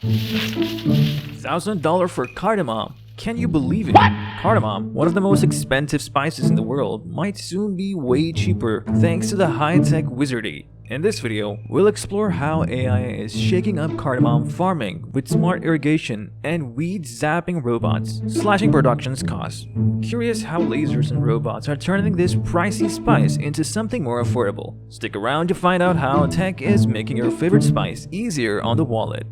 $1,000 for cardamom. Can you believe it? What? Cardamom, one of the most expensive spices in the world, might soon be way cheaper thanks to the high-tech wizardry. In this video, we'll explore how AI is shaking up cardamom farming with smart irrigation and weed-zapping robots, slashing production costs. Curious how lasers and robots are turning this pricey spice into something more affordable. Stick around to find out how tech is making your favorite spice easier on the wallet.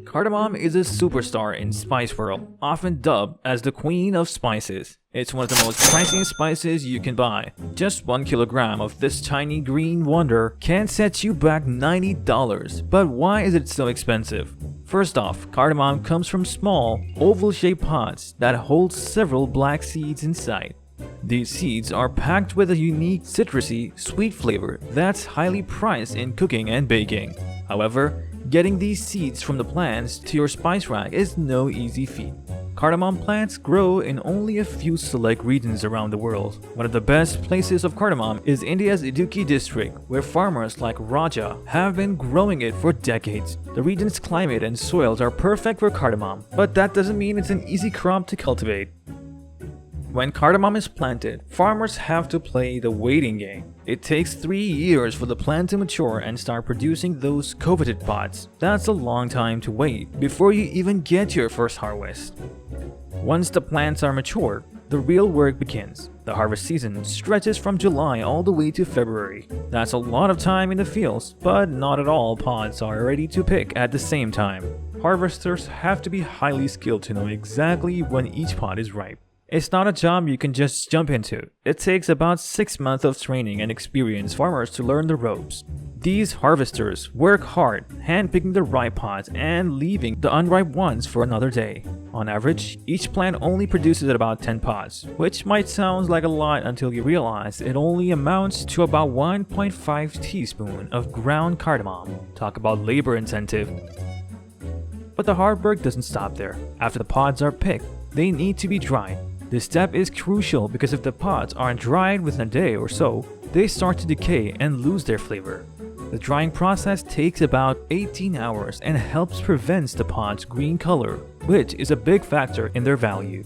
Cardamom is a superstar in spice world, often dubbed as the queen of spices. It's one of the most pricey spices you can buy. Just 1 kilogram of this tiny green wonder can set you back $90. But why is it so expensive? First off, cardamom comes from small, oval-shaped pods that hold several black seeds inside. These seeds are packed with a unique citrusy, sweet flavor that's highly prized in cooking and baking. However, getting these seeds from the plants to your spice rack is no easy feat. Cardamom plants grow in only a few select regions around the world. One of the best places of cardamom is India's Idukki district, where farmers like Raja have been growing it for decades. The region's climate and soils are perfect for cardamom, but that doesn't mean it's an easy crop to cultivate. When cardamom is planted, farmers have to play the waiting game. It takes 3 years for the plant to mature and start producing those coveted pods. That's a long time to wait before you even get your first harvest. Once the plants are mature, the real work begins. The harvest season stretches from July all the way to February. That's a lot of time in the fields, but not at all pods are ready to pick at the same time. Harvesters have to be highly skilled to know exactly when each pod is ripe. It's not a job you can just jump into. It takes about 6 months of training and experienced farmers to learn the ropes. These harvesters work hard, handpicking the ripe pods and leaving the unripe ones for another day. On average, each plant only produces about 10 pods, which might sound like a lot until you realize it only amounts to about 1.5 teaspoons of ground cardamom. Talk about labor incentive. But the hard work doesn't stop there. After the pods are picked, they need to be dried. This step is crucial because if the pods aren't dried within a day or so, they start to decay and lose their flavor. The drying process takes about 18 hours and helps prevent the pod's green color, which is a big factor in their value.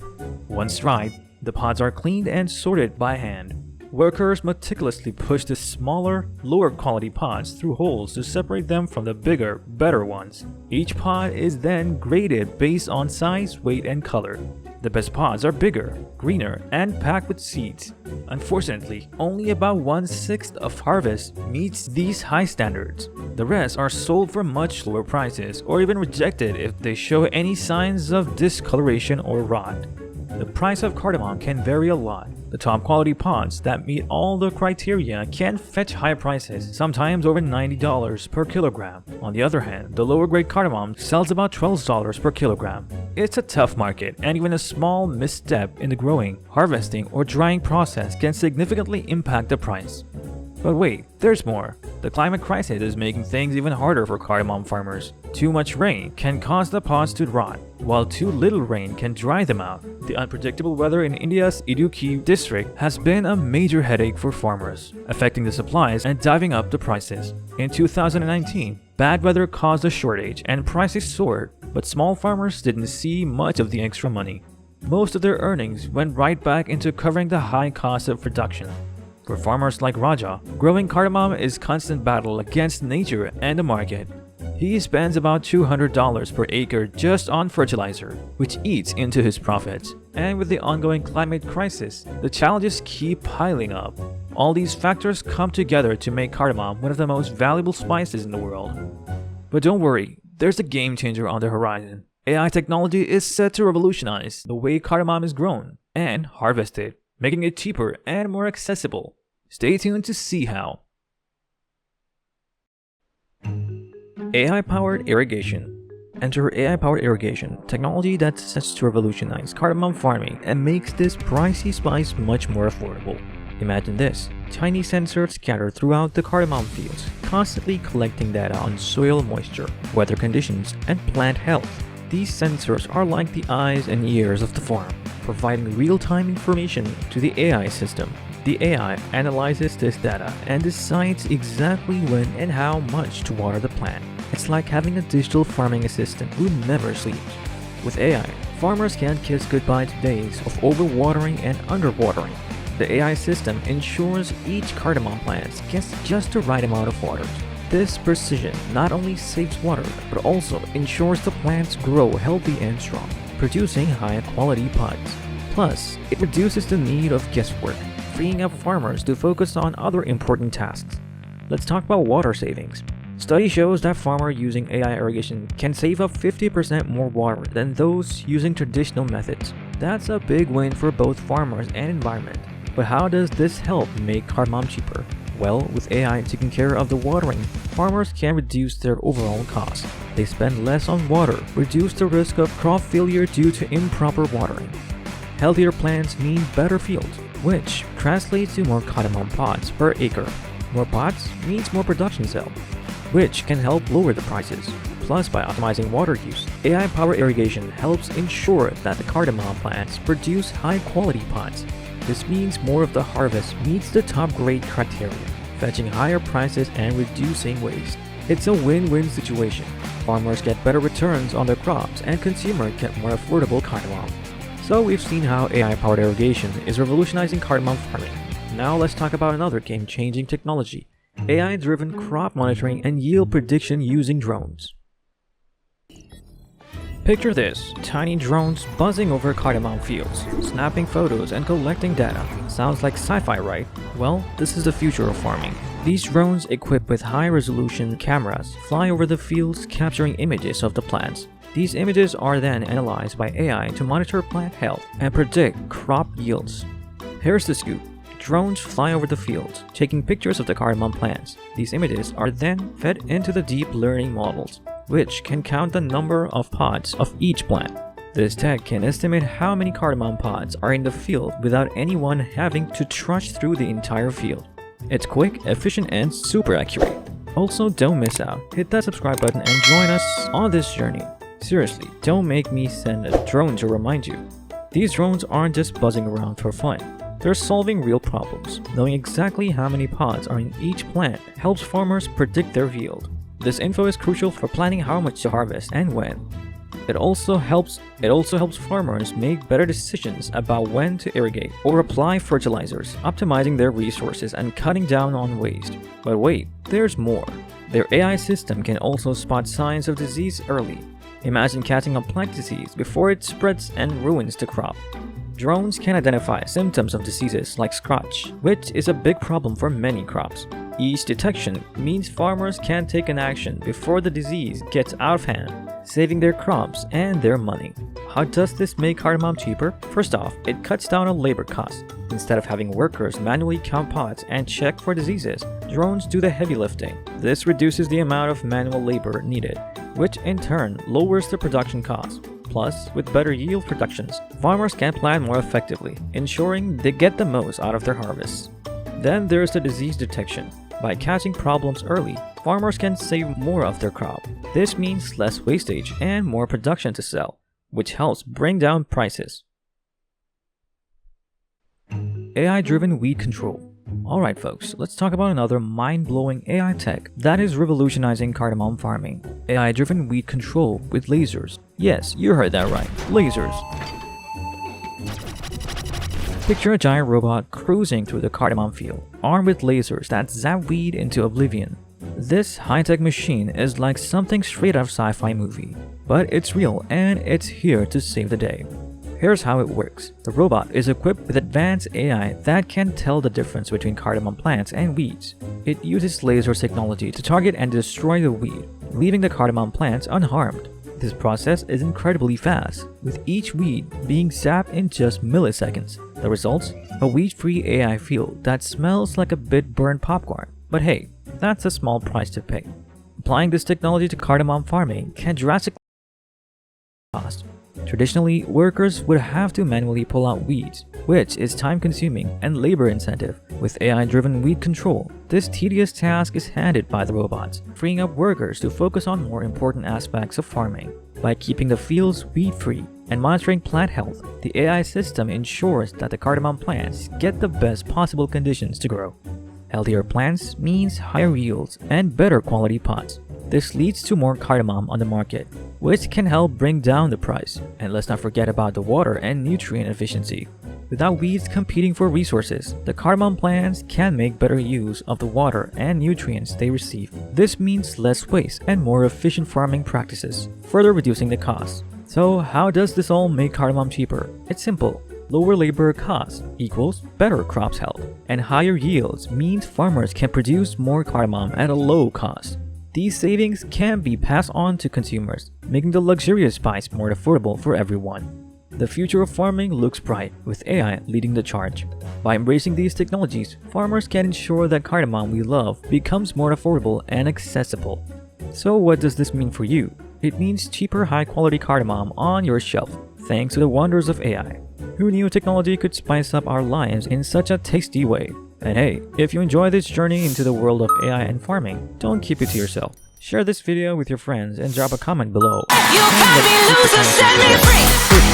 Once dried, the pods are cleaned and sorted by hand. Workers meticulously push the smaller, lower quality pods through holes to separate them from the bigger, better ones. Each pod is then graded based on size, weight, and color. The best pods are bigger, greener, and packed with seeds. Unfortunately, only about 1/6 of harvest meets these high standards. The rest are sold for much lower prices or even rejected if they show any signs of discoloration or rot. The price of cardamom can vary a lot. The top quality pods that meet all the criteria can fetch high prices, sometimes over $90 per kilogram. On the other hand, the lower grade cardamom sells about $12 per kilogram. It's a tough market, and even a small misstep in the growing, harvesting, or drying process can significantly impact the price. But wait, there's more. The climate crisis is making things even harder for cardamom farmers. Too much rain can cause the pods to rot, while too little rain can dry them out. The unpredictable weather in India's Idukki district has been a major headache for farmers, affecting the supplies and driving up the prices. In 2019, bad weather caused a shortage and prices soared, but small farmers didn't see much of the extra money. Most of their earnings went right back into covering the high cost of production. For farmers like Raja, growing cardamom is a constant battle against nature and the market. He spends about $200 per acre just on fertilizer, which eats into his profits. And with the ongoing climate crisis, the challenges keep piling up. All these factors come together to make cardamom one of the most valuable spices in the world. But don't worry, there's a game changer on the horizon. AI technology is set to revolutionize the way cardamom is grown and harvested, making it cheaper and more accessible. Stay tuned to see how. AI-powered irrigation. Enter AI-powered irrigation, technology that's set to revolutionize cardamom farming and makes this pricey spice much more affordable. Imagine this: tiny sensors scattered throughout the cardamom fields, constantly collecting data on soil moisture, weather conditions, and plant health. These sensors are like the eyes and ears of the farm, providing real-time information to the AI system. The AI analyzes this data and decides exactly when and how much to water the plant. It's like having a digital farming assistant who never sleeps. With AI, farmers can kiss goodbye to days of overwatering and underwatering. The AI system ensures each cardamom plant gets just the right amount of water. This precision not only saves water, but also ensures the plants grow healthy and strong, producing high-quality pods. Plus, it reduces the need of guesswork, freeing up farmers to focus on other important tasks. Let's talk about water savings. Study shows that farmers using AI irrigation can save up 50% more water than those using traditional methods. That's a big win for both farmers and environment. But how does this help make cardamom cheaper? Well, with AI taking care of the watering, farmers can reduce their overall cost. They spend less on water, reduce the risk of crop failure due to improper watering. Healthier plants mean better fields, which translates to more cardamom pods per acre. More pods means more production cell, which can help lower the prices. Plus, by optimizing water use, AI-powered irrigation helps ensure that the cardamom plants produce high-quality pods. This means more of the harvest meets the top-grade criteria, fetching higher prices and reducing waste. It's a win-win situation. Farmers get better returns on their crops and consumers get more affordable cardamom. So we've seen how AI-powered irrigation is revolutionizing cardamom farming. Now let's talk about another game-changing technology: AI-driven crop monitoring and yield prediction using drones. Picture this: tiny drones buzzing over cardamom fields, snapping photos and collecting data. Sounds like sci-fi, right? Well, this is the future of farming. These drones, equipped with high-resolution cameras, fly over the fields capturing images of the plants. These images are then analyzed by AI to monitor plant health and predict crop yields. Here's the scoop: drones fly over the fields, taking pictures of the cardamom plants. These images are then fed into the deep learning models, which can count the number of pods of each plant. This tech can estimate how many cardamom pods are in the field without anyone having to trudge through the entire field. It's quick, efficient, and super accurate. Also, don't miss out. Hit that subscribe button and join us on this journey. Seriously, don't make me send a drone to remind you. These drones aren't just buzzing around for fun. They're solving real problems. Knowing exactly how many pods are in each plant helps farmers predict their yield. This info is crucial for planning how much to harvest and when. It also helps farmers make better decisions about when to irrigate or apply fertilizers, optimizing their resources and cutting down on waste. But wait, there's more. Their AI system can also spot signs of disease early. Imagine catching a plant disease before it spreads and ruins the crop. Drones can identify symptoms of diseases like scotch, which is a big problem for many crops. Each detection means farmers can take an action before the disease gets out of hand, saving their crops and their money. How does this make cardamom cheaper? First off, it cuts down on labor costs. Instead of having workers manually count pods and check for diseases, drones do the heavy lifting. This reduces the amount of manual labor needed, which in turn lowers the production costs. Plus, with better yield productions, farmers can plan more effectively, ensuring they get the most out of their harvests. Then there's the disease detection. By catching problems early, farmers can save more of their crop. This means less wastage and more production to sell, which helps bring down prices. AI-driven weed control. Alright folks, let's talk about another mind-blowing AI tech that is revolutionizing cardamom farming. AI-driven weed control with lasers. Yes, you heard that right, lasers. Picture a giant robot cruising through the cardamom field, armed with lasers that zap weed into oblivion. This high-tech machine is like something straight out of sci-fi movie, but it's real and it's here to save the day. Here's how it works. The robot is equipped with advanced AI that can tell the difference between cardamom plants and weeds. It uses laser technology to target and destroy the weed, leaving the cardamom plants unharmed. This process is incredibly fast, with each weed being zapped in just milliseconds. The results? A weed-free AI field that smells like a bit burnt popcorn. But hey, that's a small price to pay. Applying this technology to cardamom farming can drastically reduce cost. Traditionally, workers would have to manually pull out weeds, which is time-consuming and labor-intensive. With AI-driven weed control, this tedious task is handled by the robots, freeing up workers to focus on more important aspects of farming. By keeping the fields weed-free and monitoring plant health, the AI system ensures that the cardamom plants get the best possible conditions to grow. Healthier plants means higher yields and better quality pods. This leads to more cardamom on the market, which can help bring down the price. And let's not forget about the water and nutrient efficiency. Without weeds competing for resources, the cardamom plants can make better use of the water and nutrients they receive. This means less waste and more efficient farming practices, further reducing the cost. So how does this all make cardamom cheaper? It's simple. Lower labor costs equals better crops health, and higher yields means farmers can produce more cardamom at a low cost. These savings can be passed on to consumers, making the luxurious spice more affordable for everyone. The future of farming looks bright, with AI leading the charge. By embracing these technologies, farmers can ensure that cardamom we love becomes more affordable and accessible. So what does this mean for you? It means cheaper, high-quality cardamom on your shelf, thanks to the wonders of AI. Who knew technology could spice up our lives in such a tasty way? And hey, if you enjoy this journey into the world of AI and farming, don't keep it to yourself. Share this video with your friends and drop a comment below. You got me loose and set me free.